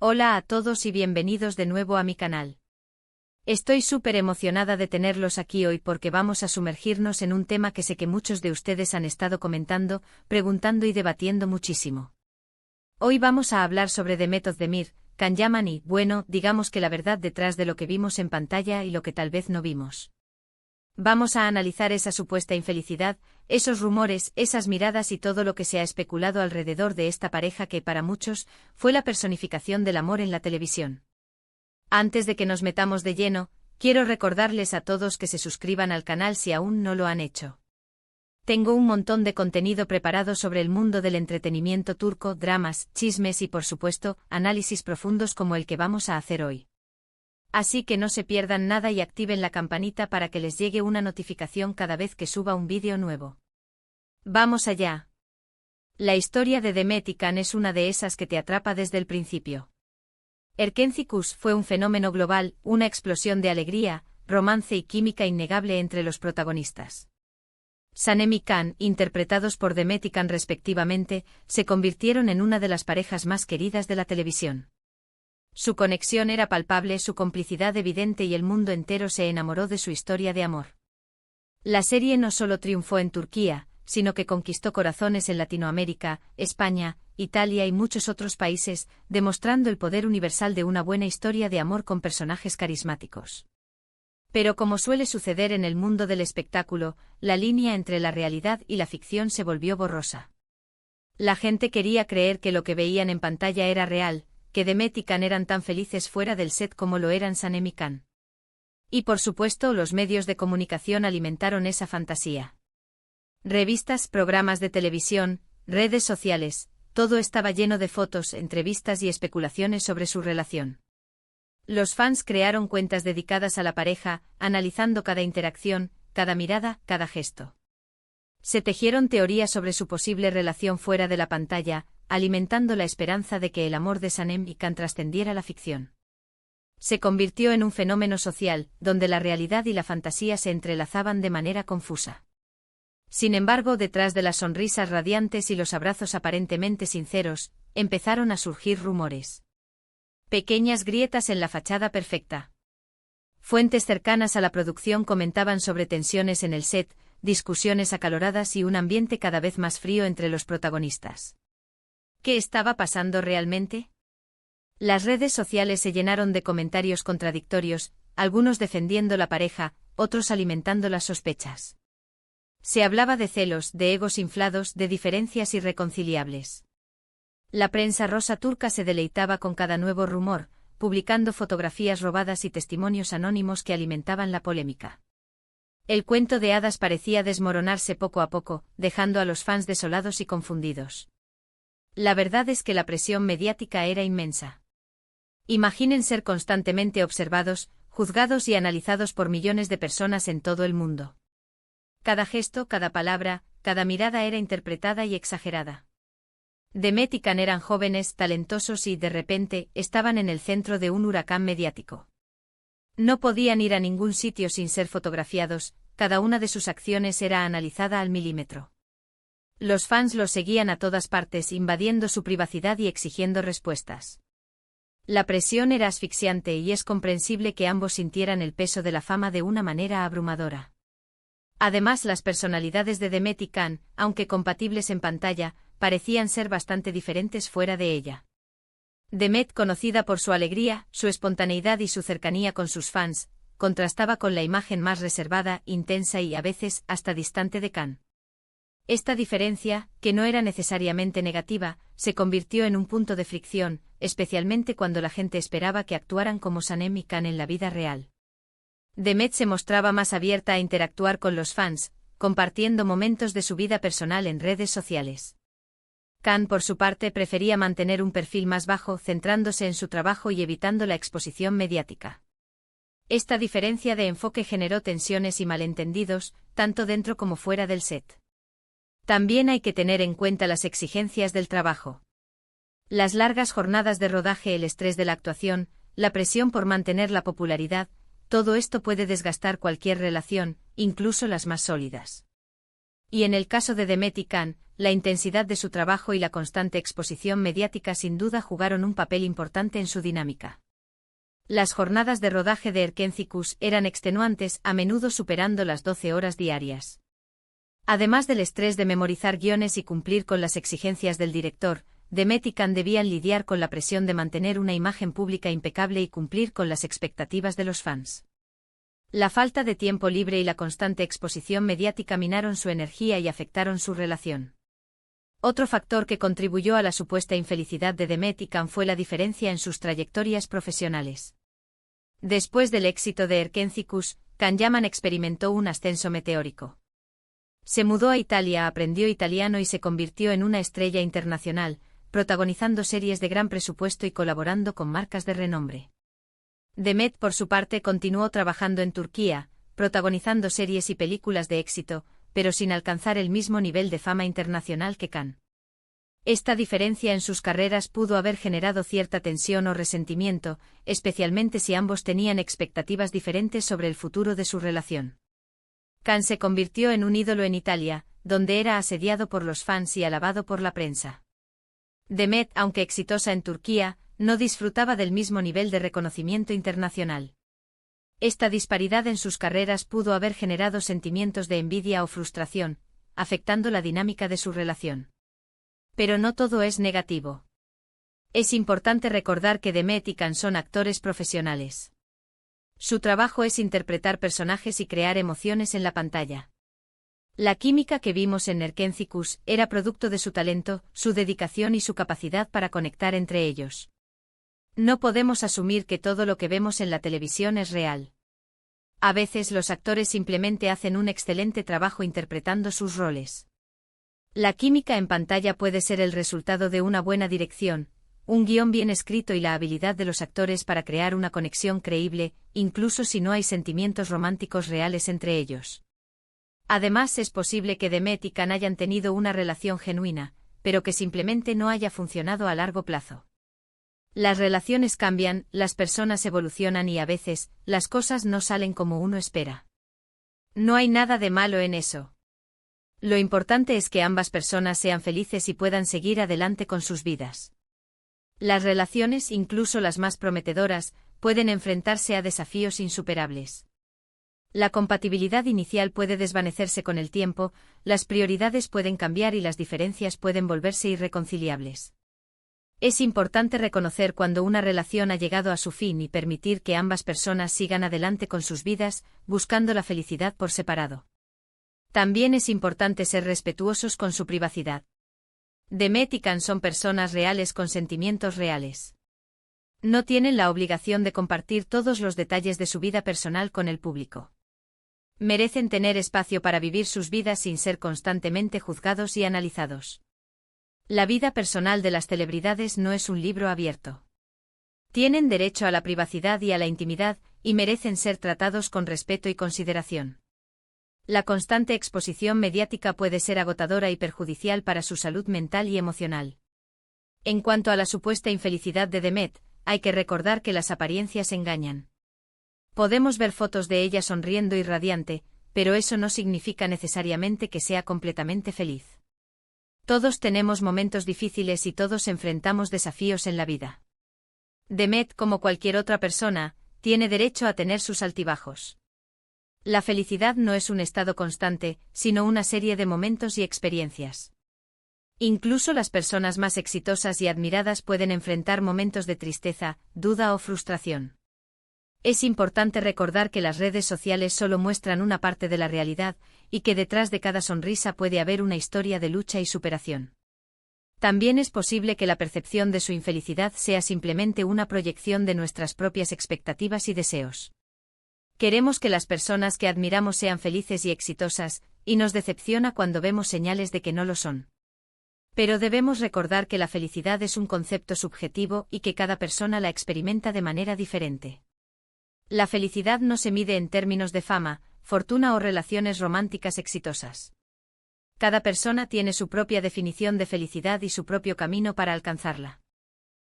Hola a todos y bienvenidos de nuevo a mi canal. Estoy súper emocionada de tenerlos aquí hoy porque vamos a sumergirnos en un tema que sé que muchos de ustedes han estado comentando, preguntando y debatiendo muchísimo. Hoy vamos a hablar sobre Demet Özdemir, Can Yaman y, bueno, digamos que la verdad detrás de lo que vimos en pantalla y lo que tal vez no vimos. Vamos a analizar esa supuesta infelicidad, esos rumores, esas miradas y todo lo que se ha especulado alrededor de esta pareja que, para muchos, fue la personificación del amor en la televisión. Antes de que nos metamos de lleno, quiero recordarles a todos que se suscriban al canal si aún no lo han hecho. Tengo un montón de contenido preparado sobre el mundo del entretenimiento turco, dramas, chismes y por supuesto, análisis profundos como el que vamos a hacer hoy. Así que no se pierdan nada y activen la campanita para que les llegue una notificación cada vez que suba un vídeo nuevo. ¡Vamos allá! La historia de Demet y Can es una de esas que te atrapa desde el principio. Erkenci fue un fenómeno global, una explosión de alegría, romance y química innegable entre los protagonistas. Sanem y Can, interpretados por Demet y Can respectivamente, se convirtieron en una de las parejas más queridas de la televisión. Su conexión era palpable, su complicidad evidente y el mundo entero se enamoró de su historia de amor. La serie no solo triunfó en Turquía, sino que conquistó corazones en Latinoamérica, España, Italia y muchos otros países, demostrando el poder universal de una buena historia de amor con personajes carismáticos. Pero como suele suceder en el mundo del espectáculo, la línea entre la realidad y la ficción se volvió borrosa. La gente quería creer que lo que veían en pantalla era real, que Demet y Can eran tan felices fuera del set como lo eran Sanem y Can. Y por supuesto los medios de comunicación alimentaron esa fantasía. Revistas, programas de televisión, redes sociales, todo estaba lleno de fotos, entrevistas y especulaciones sobre su relación. Los fans crearon cuentas dedicadas a la pareja, analizando cada interacción, cada mirada, cada gesto. Se tejieron teorías sobre su posible relación fuera de la pantalla, alimentando la esperanza de que el amor de Sanem y Can trascendiera la ficción. Se convirtió en un fenómeno social, donde la realidad y la fantasía se entrelazaban de manera confusa. Sin embargo, detrás de las sonrisas radiantes y los abrazos aparentemente sinceros, empezaron a surgir rumores. Pequeñas grietas en la fachada perfecta. Fuentes cercanas a la producción comentaban sobre tensiones en el set, discusiones acaloradas y un ambiente cada vez más frío entre los protagonistas. ¿Qué estaba pasando realmente? Las redes sociales se llenaron de comentarios contradictorios, algunos defendiendo la pareja, otros alimentando las sospechas. Se hablaba de celos, de egos inflados, de diferencias irreconciliables. La prensa rosa turca se deleitaba con cada nuevo rumor, publicando fotografías robadas y testimonios anónimos que alimentaban la polémica. El cuento de hadas parecía desmoronarse poco a poco, dejando a los fans desolados y confundidos. La verdad es que la presión mediática era inmensa. Imaginen ser constantemente observados, juzgados y analizados por millones de personas en todo el mundo. Cada gesto, cada palabra, cada mirada era interpretada y exagerada. Demet y Can eran jóvenes, talentosos y, de repente, estaban en el centro de un huracán mediático. No podían ir a ningún sitio sin ser fotografiados, cada una de sus acciones era analizada al milímetro. Los fans los seguían a todas partes, invadiendo su privacidad y exigiendo respuestas. La presión era asfixiante y es comprensible que ambos sintieran el peso de la fama de una manera abrumadora. Además, las personalidades de Demet y Can, aunque compatibles en pantalla, parecían ser bastante diferentes fuera de ella. Demet, conocida por su alegría, su espontaneidad y su cercanía con sus fans, contrastaba con la imagen más reservada, intensa y, a veces, hasta distante de Can. Esta diferencia, que no era necesariamente negativa, se convirtió en un punto de fricción, especialmente cuando la gente esperaba que actuaran como Sanem y Can en la vida real. Demet se mostraba más abierta a interactuar con los fans, compartiendo momentos de su vida personal en redes sociales. Can, por su parte, prefería mantener un perfil más bajo, centrándose en su trabajo y evitando la exposición mediática. Esta diferencia de enfoque generó tensiones y malentendidos, tanto dentro como fuera del set. También hay que tener en cuenta las exigencias del trabajo. Las largas jornadas de rodaje, el estrés de la actuación, la presión por mantener la popularidad, todo esto puede desgastar cualquier relación, incluso las más sólidas. Y en el caso de Demet y Can, la intensidad de su trabajo y la constante exposición mediática sin duda jugaron un papel importante en su dinámica. Las jornadas de rodaje de Erkénticus eran extenuantes, a menudo superando las 12 horas diarias. Además del estrés de memorizar guiones y cumplir con las exigencias del director, Demet y Can debían lidiar con la presión de mantener una imagen pública impecable y cumplir con las expectativas de los fans. La falta de tiempo libre y la constante exposición mediática minaron su energía y afectaron su relación. Otro factor que contribuyó a la supuesta infelicidad de Demet y Can fue la diferencia en sus trayectorias profesionales. Después del éxito de Erkénticus, Can Yaman experimentó un ascenso meteórico. Se mudó a Italia, aprendió italiano y se convirtió en una estrella internacional, protagonizando series de gran presupuesto y colaborando con marcas de renombre. Demet, por su parte, continuó trabajando en Turquía, protagonizando series y películas de éxito, pero sin alcanzar el mismo nivel de fama internacional que Can. Esta diferencia en sus carreras pudo haber generado cierta tensión o resentimiento, especialmente si ambos tenían expectativas diferentes sobre el futuro de su relación. Can se convirtió en un ídolo en Italia, donde era asediado por los fans y alabado por la prensa. Demet, aunque exitosa en Turquía, no disfrutaba del mismo nivel de reconocimiento internacional. Esta disparidad en sus carreras pudo haber generado sentimientos de envidia o frustración, afectando la dinámica de su relación. Pero no todo es negativo. Es importante recordar que Demet y Can son actores profesionales. Su trabajo es interpretar personajes y crear emociones en la pantalla. La química que vimos en Erkénticus era producto de su talento, su dedicación y su capacidad para conectar entre ellos. No podemos asumir que todo lo que vemos en la televisión es real. A veces los actores simplemente hacen un excelente trabajo interpretando sus roles. La química en pantalla puede ser el resultado de una buena dirección, un guión bien escrito y la habilidad de los actores para crear una conexión creíble, incluso si no hay sentimientos románticos reales entre ellos. Además, es posible que Demet y Can hayan tenido una relación genuina, pero que simplemente no haya funcionado a largo plazo. Las relaciones cambian, las personas evolucionan y a veces, las cosas no salen como uno espera. No hay nada de malo en eso. Lo importante es que ambas personas sean felices y puedan seguir adelante con sus vidas. Las relaciones, incluso las más prometedoras, pueden enfrentarse a desafíos insuperables. La compatibilidad inicial puede desvanecerse con el tiempo, las prioridades pueden cambiar y las diferencias pueden volverse irreconciliables. Es importante reconocer cuando una relación ha llegado a su fin y permitir que ambas personas sigan adelante con sus vidas, buscando la felicidad por separado. También es importante ser respetuosos con su privacidad. Demet y Can son personas reales con sentimientos reales. No tienen la obligación de compartir todos los detalles de su vida personal con el público. Merecen tener espacio para vivir sus vidas sin ser constantemente juzgados y analizados. La vida personal de las celebridades no es un libro abierto. Tienen derecho a la privacidad y a la intimidad, y merecen ser tratados con respeto y consideración. La constante exposición mediática puede ser agotadora y perjudicial para su salud mental y emocional. En cuanto a la supuesta infelicidad de Demet, hay que recordar que las apariencias engañan. Podemos ver fotos de ella sonriendo y radiante, pero eso no significa necesariamente que sea completamente feliz. Todos tenemos momentos difíciles y todos enfrentamos desafíos en la vida. Demet, como cualquier otra persona, tiene derecho a tener sus altibajos. La felicidad no es un estado constante, sino una serie de momentos y experiencias. Incluso las personas más exitosas y admiradas pueden enfrentar momentos de tristeza, duda o frustración. Es importante recordar que las redes sociales solo muestran una parte de la realidad, y que detrás de cada sonrisa puede haber una historia de lucha y superación. También es posible que la percepción de su infelicidad sea simplemente una proyección de nuestras propias expectativas y deseos. Queremos que las personas que admiramos sean felices y exitosas, y nos decepciona cuando vemos señales de que no lo son. Pero debemos recordar que la felicidad es un concepto subjetivo y que cada persona la experimenta de manera diferente. La felicidad no se mide en términos de fama, fortuna o relaciones románticas exitosas. Cada persona tiene su propia definición de felicidad y su propio camino para alcanzarla.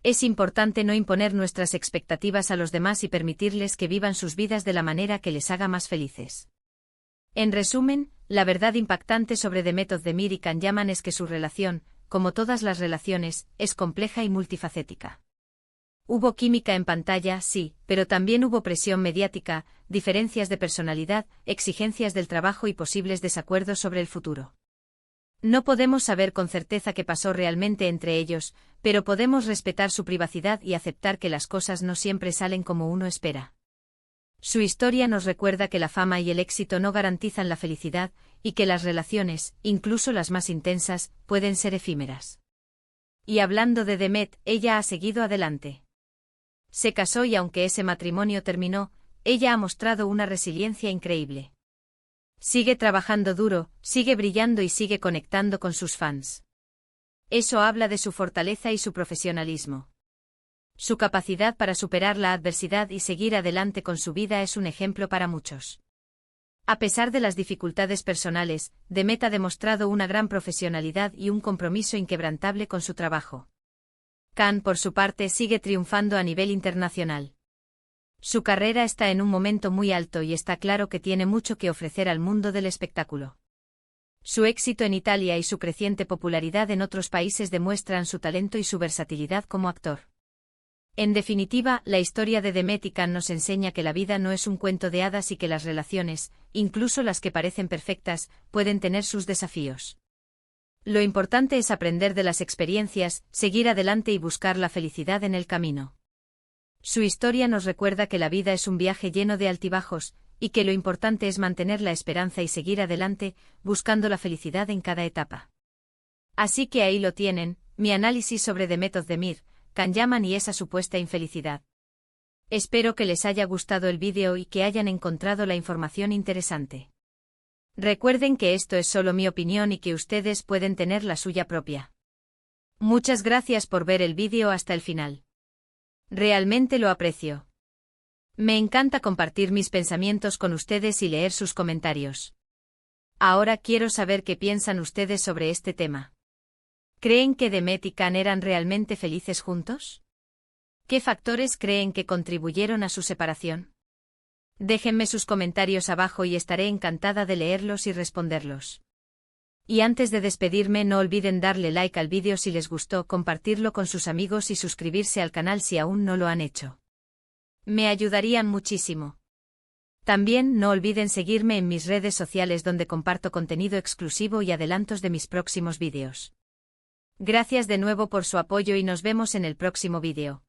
Es importante no imponer nuestras expectativas a los demás y permitirles que vivan sus vidas de la manera que les haga más felices. En resumen, La verdad impactante sobre Demet Özdemir y Can Yaman es que su relación, como todas las relaciones, es compleja y multifacética. Hubo química en pantalla, sí, pero también hubo presión mediática, diferencias de personalidad, exigencias del trabajo y posibles desacuerdos sobre el futuro. No podemos saber con certeza qué pasó realmente entre ellos, pero podemos respetar su privacidad y aceptar que las cosas no siempre salen como uno espera. Su historia nos recuerda que la fama y el éxito no garantizan la felicidad, y que las relaciones, incluso las más intensas, pueden ser efímeras. Y hablando de Demet, ella ha seguido adelante. Se casó y aunque ese matrimonio terminó, ella ha mostrado una resiliencia increíble. Sigue trabajando duro, sigue brillando y sigue conectando con sus fans. Eso habla de su fortaleza y su profesionalismo. Su capacidad para superar la adversidad y seguir adelante con su vida es un ejemplo para muchos. A pesar de las dificultades personales, Demet ha demostrado una gran profesionalidad y un compromiso inquebrantable con su trabajo. Can, por su parte, sigue triunfando a nivel internacional. Su carrera está en un momento muy alto y está claro que tiene mucho que ofrecer al mundo del espectáculo. Su éxito en Italia y su creciente popularidad en otros países demuestran su talento y su versatilidad como actor. En definitiva, la historia de Demet y Can nos enseña que la vida no es un cuento de hadas y que las relaciones, incluso las que parecen perfectas, pueden tener sus desafíos. Lo importante es aprender de las experiencias, seguir adelante y buscar la felicidad en el camino. Su historia nos recuerda que la vida es un viaje lleno de altibajos, y que lo importante es mantener la esperanza y seguir adelante, buscando la felicidad en cada etapa. Así que ahí lo tienen, mi análisis sobre Demet Özdemir, Can Yaman y esa supuesta infelicidad. Espero que les haya gustado el vídeo y que hayan encontrado la información interesante. Recuerden que esto es solo mi opinión y que ustedes pueden tener la suya propia. Muchas gracias por ver el vídeo hasta el final. Realmente lo aprecio. Me encanta compartir mis pensamientos con ustedes y leer sus comentarios. Ahora quiero saber qué piensan ustedes sobre este tema. ¿Creen que Demet y Can eran realmente felices juntos? ¿Qué factores creen que contribuyeron a su separación? Déjenme sus comentarios abajo y estaré encantada de leerlos y responderlos. Y antes de despedirme, no olviden darle like al vídeo si les gustó, compartirlo con sus amigos y suscribirse al canal si aún no lo han hecho. Me ayudarían muchísimo. También no olviden seguirme en mis redes sociales donde comparto contenido exclusivo y adelantos de mis próximos vídeos. Gracias de nuevo por su apoyo y nos vemos en el próximo vídeo.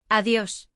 Adiós.